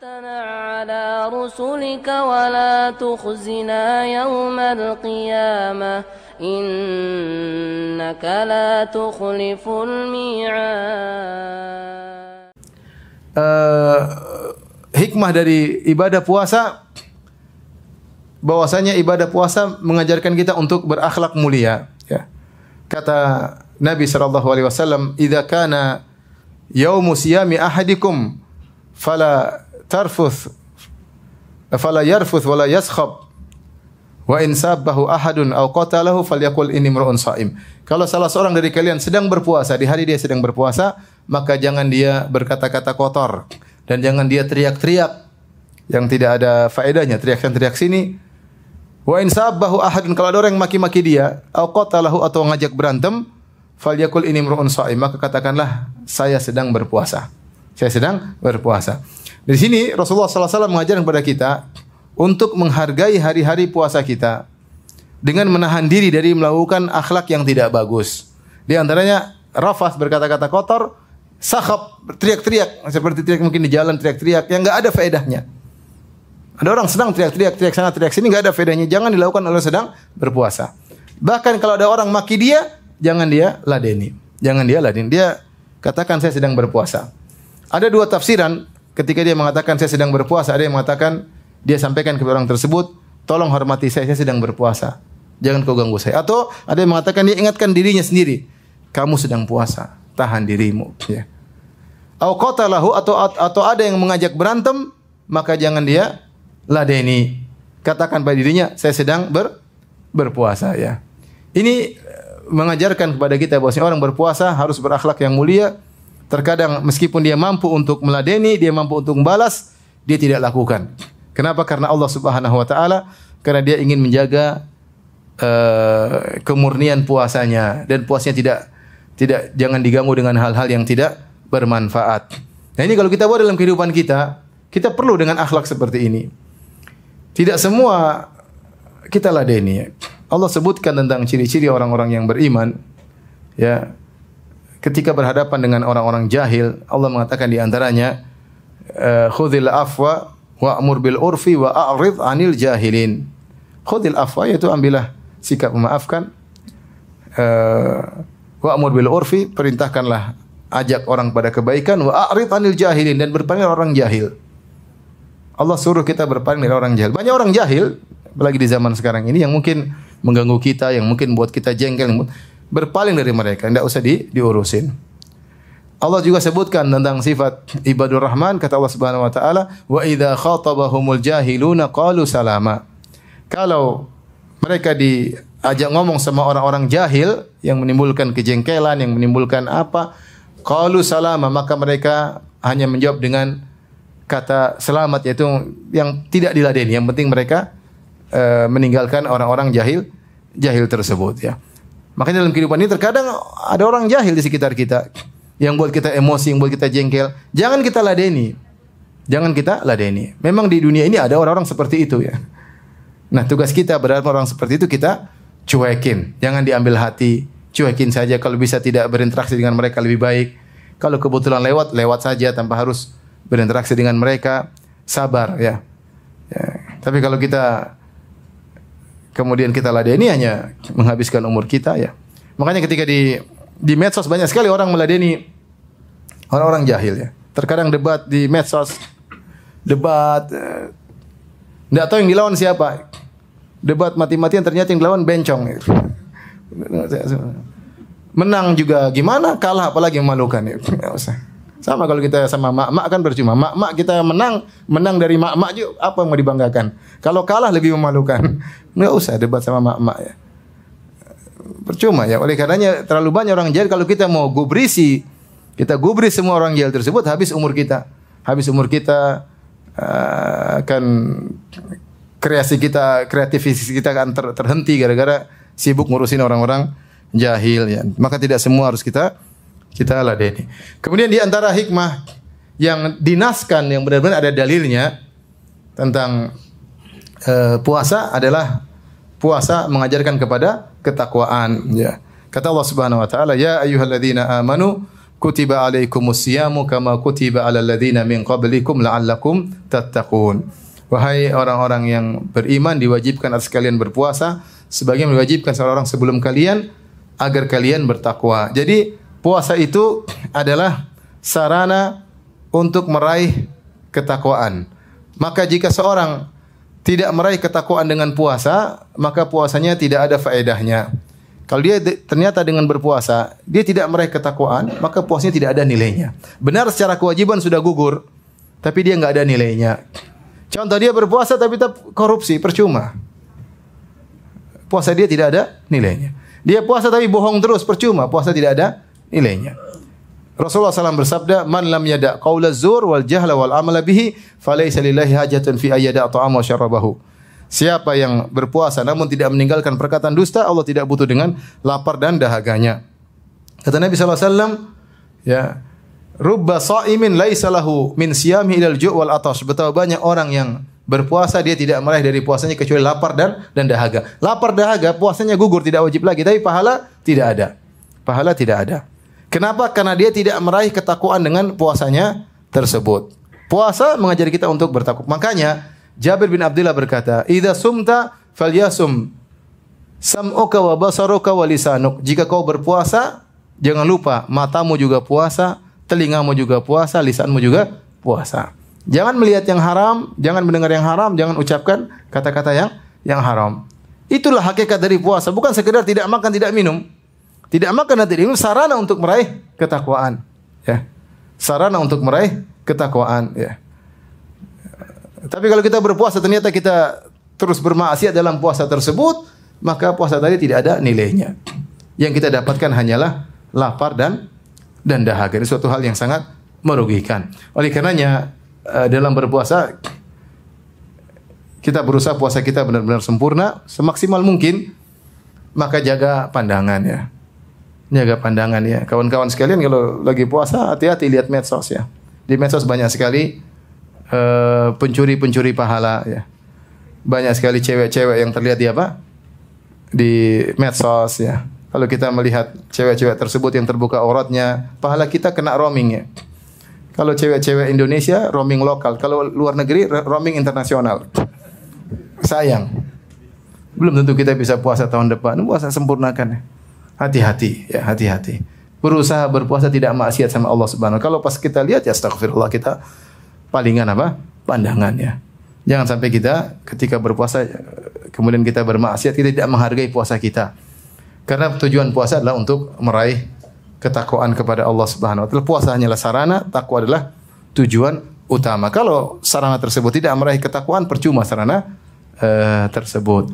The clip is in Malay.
على رسلك ولا تخزنا يوم القيامة إنك لا تخلف الميعاد. Hikmah dari ibadah puasa, bahwasanya ibadah puasa mengajarkan kita untuk berakhlak mulia. Ya. Kata Nabi SAW, "Idza kana yaumu siyami ahadikum fala yarfuth wala yaskhab wa in sabbahu ahadun aw qatalahu falyaqul inni imru'un sha'im." Kalau salah seorang dari kalian sedang berpuasa, di hari dia sedang berpuasa, maka jangan dia berkata-kata kotor dan jangan dia teriak-teriak yang tidak ada faedahnya, teriak sini. Wa in sabbahu ahadun, kalau ada orang yang maki-maki dia, aw qatalahu, atau ngajak berantem, falyaqul inni imru'un sha'im, maka katakanlah saya sedang berpuasa. Saya sedang berpuasa. Di sini Rasulullah SAW mengajarkan kepada kita untuk menghargai hari-hari puasa kita dengan menahan diri dari melakukan akhlak yang tidak bagus. Di antaranya rafas, berkata-kata kotor, sakhab, teriak-teriak, seperti teriak mungkin di jalan, teriak-teriak yang enggak ada faedahnya. Ada orang sedang teriak-teriak, teriak sana, teriak sini, enggak ada faedahnya. Jangan dilakukan oleh sedang berpuasa. Bahkan kalau ada orang maki dia, jangan dia ladeni. Jangan dia ladeni. Dia katakan saya sedang berpuasa. Ada dua tafsiran ketika dia mengatakan saya sedang berpuasa. Ada yang mengatakan dia sampaikan kepada orang tersebut, tolong hormati saya sedang berpuasa. Jangan kau ganggu saya. Atau ada yang mengatakan dia ingatkan dirinya sendiri, kamu sedang puasa, tahan dirimu. Ya. Au qatalahu, atau ada yang mengajak berantem, maka jangan dia ladeni. Katakan pada dirinya, saya sedang berpuasa. Ya. Ini mengajarkan kepada kita bahwa orang berpuasa harus berakhlak yang mulia. Terkadang meskipun dia mampu untuk meladeni, dia mampu untuk membalas, dia tidak lakukan. Kenapa? Karena Allah Subhanahu wa taala, karena dia ingin menjaga kemurnian puasanya, dan puasanya tidak jangan diganggu dengan hal-hal yang tidak bermanfaat. Nah, ini kalau kita bawa dalam kehidupan kita perlu dengan akhlak seperti ini. Tidak semua kita ladeni. Allah sebutkan tentang ciri-ciri orang-orang yang beriman. Ya. Ketika berhadapan dengan orang-orang jahil, Allah mengatakan di antaranya, khudhil afwa wa'mur bil urfi wa a'rid 'anil jahilin. Khudhil afwa, yaitu ambillah sikap memaafkan. Wa'mur bil urfi, perintahkanlah, ajak orang pada kebaikan, wa a'rid 'anil jahilin, dan berpaling orang jahil. Allah suruh kita berpaling dari orang jahil. Banyak orang jahil, apalagi di zaman sekarang ini, yang mungkin mengganggu kita, yang mungkin buat kita jengkel, berpaling dari mereka, tidak usah diurusin. Allah juga sebutkan tentang sifat ibadur rahman, kata Allah Subhanahu wa taala, wa idza khatabahumul jahiluna qalu salama. Kalau mereka diajak ngomong sama orang-orang jahil yang menimbulkan kejengkelan, yang menimbulkan apa, qalu salama, maka mereka hanya menjawab dengan kata selamat, yaitu yang tidak diladeni. Yang penting mereka meninggalkan orang-orang jahil tersebut, ya. Makanya dalam kehidupan ini terkadang ada orang jahil di sekitar kita yang buat kita emosi, yang buat kita jengkel. Jangan kita ladeni. Jangan kita ladeni. Memang di dunia ini ada orang-orang seperti itu, ya. Nah, tugas kita berhadapan orang seperti itu, kita cuekin. Jangan diambil hati, cuekin saja. Kalau bisa tidak berinteraksi dengan mereka lebih baik. Kalau kebetulan lewat saja tanpa harus berinteraksi dengan mereka. Sabar, ya. Tapi kalau kita kemudian kita ladeni, hanya menghabiskan umur kita, ya. Makanya ketika di medsos banyak sekali orang meladeni orang-orang jahil, ya. Terkadang debat di medsos, tidak tahu yang dilawan siapa. Debat mati-matian, ternyata yang dilawan bencong. Ya. Menang juga gimana, kalah apalagi memalukan. Ya. Sama kalau kita sama mak-mak kan percuma. Mak-mak kita menang dari mak-mak juga, apa yang mau dibanggakan? Kalau kalah lebih memalukan. Enggak usah debat sama mak-mak, ya. Percuma, ya. Oleh karenanya terlalu banyak orang jahil. Kalau kita mau gubris semua orang jahil tersebut, habis umur kita akan kreativitas kita akan terhenti gara-gara sibuk ngurusin orang-orang jahil, ya. Maka tidak semua harus kita ladeni. Kemudian di antara hikmah yang dinaskan, yang benar-benar ada dalilnya tentang puasa adalah puasa mengajarkan kepada ketakwaan, ya. Kata Allah Subhanahu wa taala, ya ayyuhalladzina amanu kutiba alaikumus siyamu kama kutiba alal ladzina min qablikum la'allakum tattaqun. Wahai orang-orang yang beriman, diwajibkan atas kalian berpuasa sebagaimana diwajibkan seorang sebelum kalian agar kalian bertakwa. Jadi puasa itu adalah sarana untuk meraih ketakwaan. Maka jika seorang tidak meraih ketakwaan dengan puasa, maka puasanya tidak ada faedahnya. Kalau dia ternyata dengan berpuasa, dia tidak meraih ketakwaan, maka puasanya tidak ada nilainya. Benar secara kewajiban sudah gugur, tapi dia nggak ada nilainya. Contoh dia berpuasa tapi tetap korupsi, percuma. Puasa dia tidak ada nilainya. Dia puasa tapi bohong terus, percuma. Puasa tidak ada nilainya. Rasulullah SAW bersabda, "Man lam yada' qaula zur wal jahla wal amala bihi, falaysa lillahi hajatun fi ayyada' ta'ama wa syarabahu." Siapa yang berpuasa namun tidak meninggalkan perkataan dusta, Allah tidak butuh dengan lapar dan dahaganya. Kata Nabi SAW, ya, rubba sha'imin laisa lahu min siyamihi ilal ju' wal atash. Betapa banyak orang yang berpuasa dia tidak meraih dari puasanya kecuali lapar dan dahaga. Lapar dahaga puasanya gugur, tidak wajib lagi, tapi pahala tidak ada. Pahala tidak ada. Kenapa? Karena dia tidak meraih ketakwaan dengan puasanya tersebut. Puasa mengajari kita untuk bertakwa. Makanya Jabir bin Abdullah berkata, "Idza sumta falyasum sam'uka wa basaruka wa lisanuk." Jika kau berpuasa, jangan lupa matamu juga puasa, telingamu juga puasa, lisanmu juga puasa. Jangan melihat yang haram, jangan mendengar yang haram, jangan ucapkan kata-kata yang haram. Itulah hakikat dari puasa, bukan sekedar tidak makan, tidak minum. Tidak makan dan tidak minum sarana untuk meraih ketakwaan, ya. Sarana untuk meraih ketakwaan, ya. Tapi kalau kita berpuasa ternyata kita terus bermaksiat dalam puasa tersebut, maka puasa tadi tidak ada nilainya. Yang kita dapatkan hanyalah lapar dan dahaga. Ini suatu hal yang sangat merugikan. Oleh karenanya dalam berpuasa kita berusaha puasa kita benar-benar sempurna, semaksimal mungkin. Maka jaga pandangan, ya. Jaga pandangan, ya. Kawan-kawan sekalian kalau lagi puasa hati-hati lihat medsos, ya. Di medsos banyak sekali pencuri-pencuri pahala, ya. Banyak sekali cewek-cewek yang terlihat di medsos, ya. Kalau kita melihat cewek-cewek tersebut yang terbuka auratnya, pahala kita kena roaming, ya. Kalau cewek-cewek Indonesia roaming lokal, kalau luar negeri roaming internasional. Sayang. Belum tentu kita bisa puasa tahun depan. Puasa sempurnakan, ya. Hati-hati, ya, hati-hati. Berusaha berpuasa tidak maksiat sama Allah Subhanahu wa taala. Kalau pas kita lihat, ya astagfirullah, kita palingan pandangan, ya. Jangan sampai kita ketika berpuasa kemudian kita bermaksiat, kita tidak menghargai puasa kita. Karena tujuan puasa adalah untuk meraih ketakwaan kepada Allah Subhanahu wa taala. Puasa hanyalah sarana, takwa adalah tujuan utama. Kalau sarana tersebut tidak meraih ketakwaan, percuma sarana tersebut.